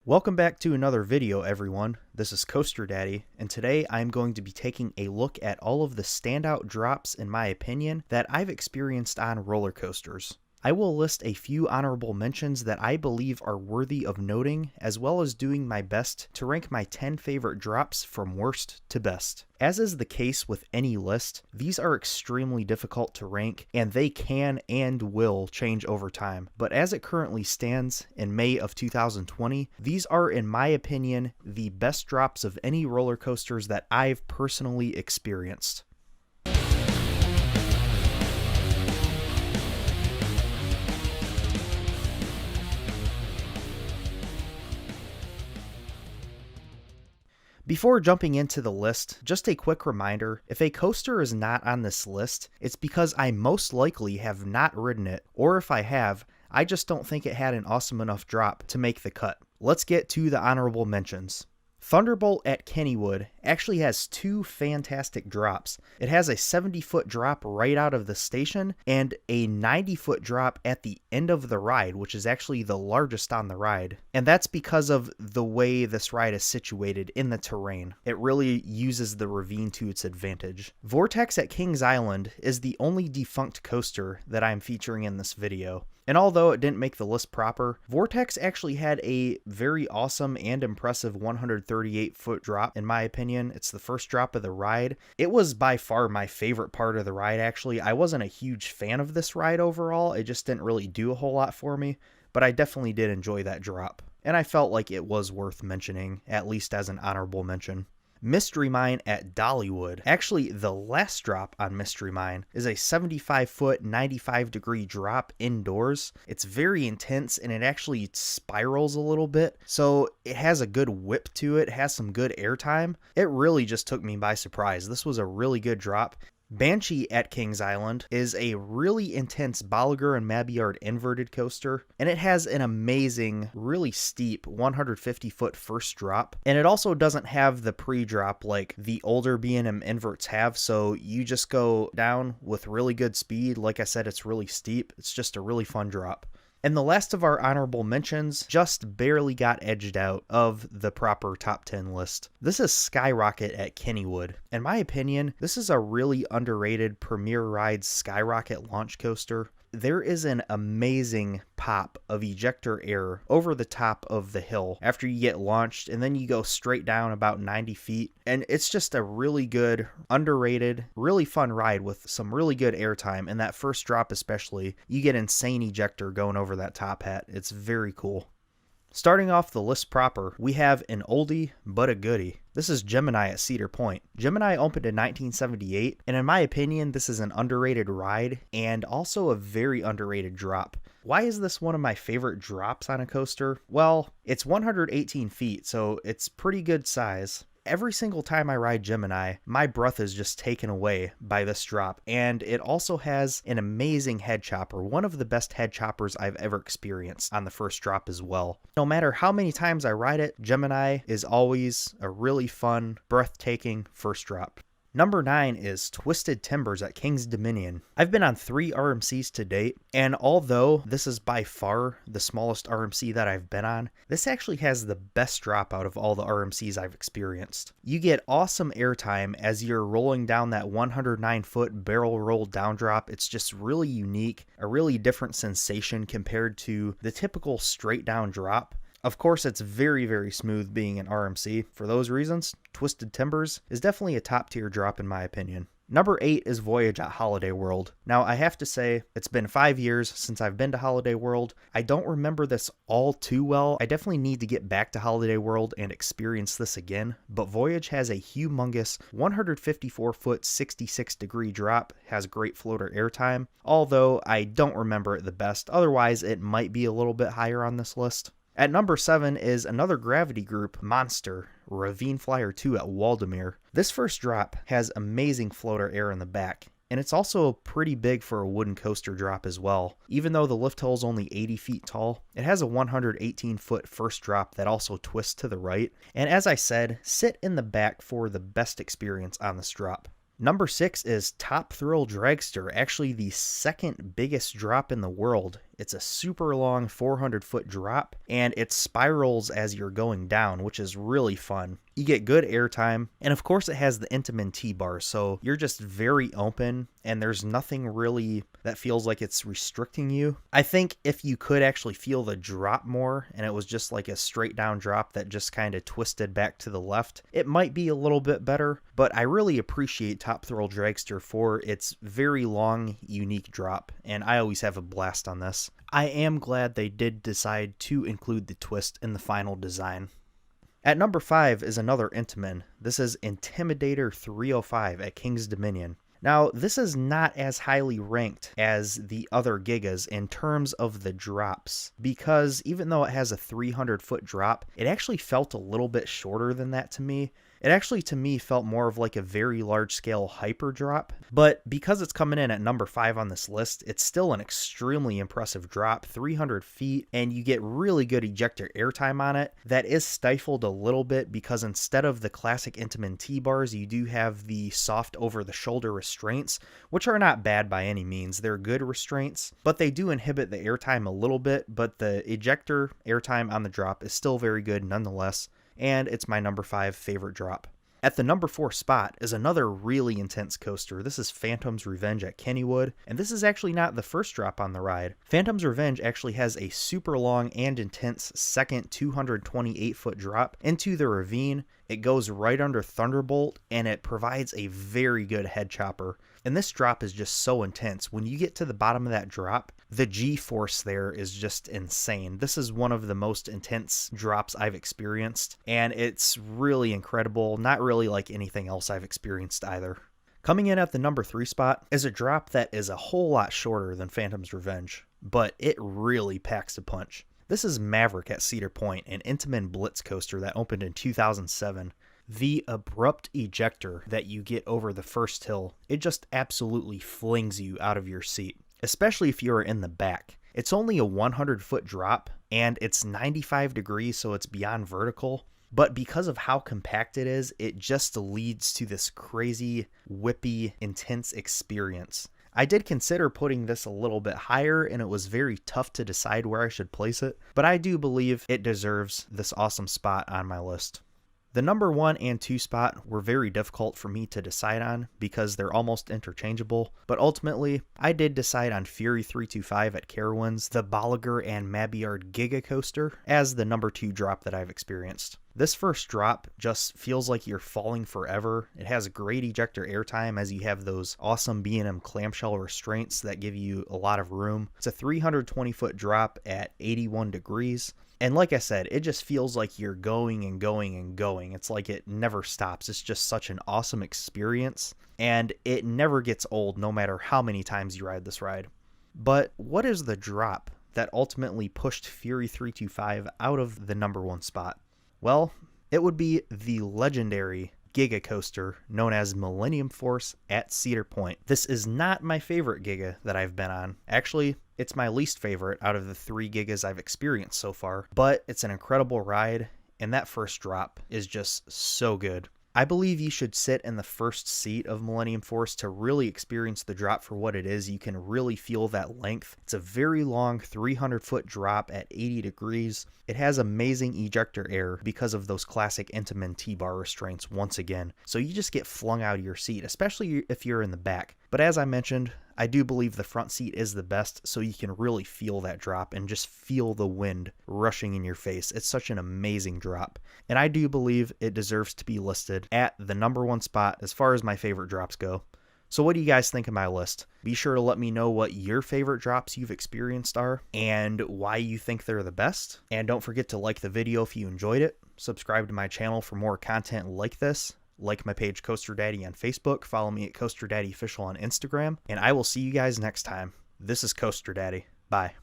Welcome back to another video, everyone. This is Coaster Daddy, and today I'm going to be taking a look at all of the standout drops, in my opinion, that I've experienced on roller coasters. I will list a few honorable mentions that I believe are worthy of noting, as well as doing my best to rank my 10 favorite drops from worst to best. As is the case with any list, these are extremely difficult to rank, and they can and will change over time. But as it currently stands, in May of 2020, these are, in my opinion, the best drops of any roller coasters that I've personally experienced. Before jumping into the list, just a quick reminder, if a coaster is not on this list, it's because I most likely have not ridden it, or if I have, I just don't think it had an awesome enough drop to make the cut. Let's get to the honorable mentions. Thunderbolt at Kennywood actually has two fantastic drops. It has a 70-foot drop right out of the station and a 90-foot drop at the end of the ride, which is actually the largest on the ride. And that's because of the way this ride is situated in the terrain. It really uses the ravine to its advantage. Vortex at Kings Island is the only defunct coaster that I'm featuring in this video. And although it didn't make the list proper, Vortex actually had a very awesome and impressive 138-foot drop, in my opinion. It's the first drop of the ride. It was by far my favorite part of the ride, actually. I wasn't a huge fan of this ride overall. It just didn't really do a whole lot for me, but I definitely did enjoy that drop. And I felt like it was worth mentioning, at least as an honorable mention. Mystery Mine at Dollywood. Actually, the last drop on Mystery Mine is a 75-foot, 95-degree drop indoors. It's very intense and it actually spirals a little bit, so it has a good whip to it, has some good airtime. It really just took me by surprise. This was a really good drop. Banshee at Kings Island is a really intense bolliger and mabillard inverted coaster, and it has an amazing, really steep 150-foot first drop, and it also doesn't have the pre-drop like the older B&M inverts have, so you just go down with really good speed. Like I said, it's really steep. It's just a really fun drop. And the last of our honorable mentions just barely got edged out of the proper top 10 list. This is Skyrocket at Kennywood. In my opinion, this is a really underrated Premier Rides Skyrocket launch coaster. There is an amazing pop of ejector air over the top of the hill after you get launched, and then you go straight down about 90 feet. And it's just a really good, underrated, really fun ride with some really good airtime. And that first drop especially, you get insane ejector going over that top hat. It's very cool. Starting off the list proper, we have an oldie but a goodie. This is Gemini at Cedar Point. Gemini opened in 1978, and in my opinion, this is an underrated ride and also a very underrated drop. Why is this one of my favorite drops on a coaster? Well, it's 118 feet, so it's pretty good size. Every single time I ride Gemini, my breath is just taken away by this drop, and it also has an amazing head chopper, one of the best head choppers I've ever experienced on the first drop as well. No matter how many times I ride it, Gemini is always a really fun, breathtaking first drop. Number 9 is Twisted Timbers at King's Dominion. I've been on 3 RMCs to date, and although this is by far the smallest RMC that I've been on, this actually has the best drop out of all the RMCs I've experienced. You get awesome airtime as you're rolling down that 109-foot barrel roll down drop. It's just really unique, a really different sensation compared to the typical straight down drop. Of course, it's very, very smooth being an RMC. For those reasons, Twisted Timbers is definitely a top tier drop in my opinion. Number 8 is Voyage at Holiday World. Now, I have to say, it's been 5 years since I've been to Holiday World. I don't remember this all too well. I definitely need to get back to Holiday World and experience this again. But Voyage has a humongous 154-foot, 66-degree drop, has great floater airtime, although I don't remember it the best. Otherwise, it might be a little bit higher on this list. At number 7 is another gravity group, Monster, Ravine Flyer 2 at Waldemere. This first drop has amazing floater air in the back, and it's also pretty big for a wooden coaster drop as well. Even though the lift hill is only 80 feet tall, it has a 118-foot first drop that also twists to the right. And as I said, sit in the back for the best experience on this drop. Number 6 is Top Thrill Dragster, actually the second biggest drop in the world, It's a super long 400-foot drop, and it spirals as you're going down, which is really fun. You get good airtime, and of course it has the Intamin T-bar, so you're just very open, and there's nothing really that feels like it's restricting you. I think if you could actually feel the drop more, and it was just like a straight down drop that just kind of twisted back to the left, it might be a little bit better, but I really appreciate Top Thrill Dragster for its very long, unique drop, and I always have a blast on this. I am glad they did decide to include the twist in the final design. At number 5 is another Intamin. This is Intimidator 305 at King's Dominion. Now, this is not as highly ranked as the other Gigas in terms of the drops, because even though it has a 300-foot drop, it actually felt a little bit shorter than that to me. It actually, to me, felt more of like a very large-scale hyper drop, but because it's coming in at number 5 on this list, it's still an extremely impressive drop, 300 feet, and you get really good ejector airtime on it. That is stifled a little bit because instead of the classic Intamin T-bars, you do have the soft over-the-shoulder restraints, which are not bad by any means. They're good restraints, but they do inhibit the airtime a little bit, but the ejector airtime on the drop is still very good nonetheless. And it's my number 5 favorite drop. At the number 4 spot is another really intense coaster. This is Phantom's Revenge at Kennywood, and this is actually not the first drop on the ride. Phantom's Revenge actually has a super long and intense second 228-foot drop into the ravine. It goes right under Thunderbolt, and it provides a very good head chopper. And this drop is just so intense. When you get to the bottom of that drop, the G-force there is just insane. This is one of the most intense drops I've experienced, and it's really incredible. Not really like anything else I've experienced either. Coming in at the number 3 spot is a drop that is a whole lot shorter than Phantom's Revenge, but it really packs a punch. This is Maverick at Cedar Point, an Intamin Blitz coaster that opened in 2007. The abrupt ejector that you get over the first hill, it just absolutely flings you out of your seat, especially if you're in the back. It's only a 100-foot drop, and it's 95 degrees, so it's beyond vertical. But because of how compact it is, it just leads to this crazy, whippy, intense experience. I did consider putting this a little bit higher, and it was very tough to decide where I should place it, but I do believe it deserves this awesome spot on my list. The number 1 and 2 spot were very difficult for me to decide on because they're almost interchangeable, but ultimately I did decide on Fury 325 at Carowinds, the Bolliger and Mabillard Giga Coaster, as the number 2 drop that I've experienced. This first drop just feels like you're falling forever. It has great ejector airtime as you have those awesome B&M clamshell restraints that give you a lot of room. It's a 320-foot drop at 81 degrees. And like I said, it just feels like you're going and going and going. It's like it never stops. It's just such an awesome experience, and it never gets old no matter how many times you ride this ride. But what is the drop that ultimately pushed Fury 325 out of the number 1 spot? Well, it would be the legendary Giga coaster known as Millennium Force at Cedar Point. This is not my favorite Giga that I've been on. Actually, it's my least favorite out of the 3 Gigas I've experienced so far, but it's an incredible ride, and that first drop is just so good. I believe you should sit in the first seat of Millennium Force to really experience the drop for what it is. You can really feel that length. It's a very long 300-foot drop at 80 degrees. It has amazing ejector air because of those classic Intamin T-bar restraints once again. So you just get flung out of your seat, especially if you're in the back. But as I mentioned, I do believe the front seat is the best, so you can really feel that drop and just feel the wind rushing in your face. It's such an amazing drop, and I do believe it deserves to be listed at the number 1 spot as far as my favorite drops go. So what do you guys think of my list? Be sure to let me know what your favorite drops you've experienced are and why you think they're the best. And don't forget to like the video if you enjoyed it. Subscribe to my channel for more content like this. Like my page Coaster Daddy on Facebook, follow me at Coaster Daddy Official on Instagram, and I will see you guys next time. This is Coaster Daddy. Bye.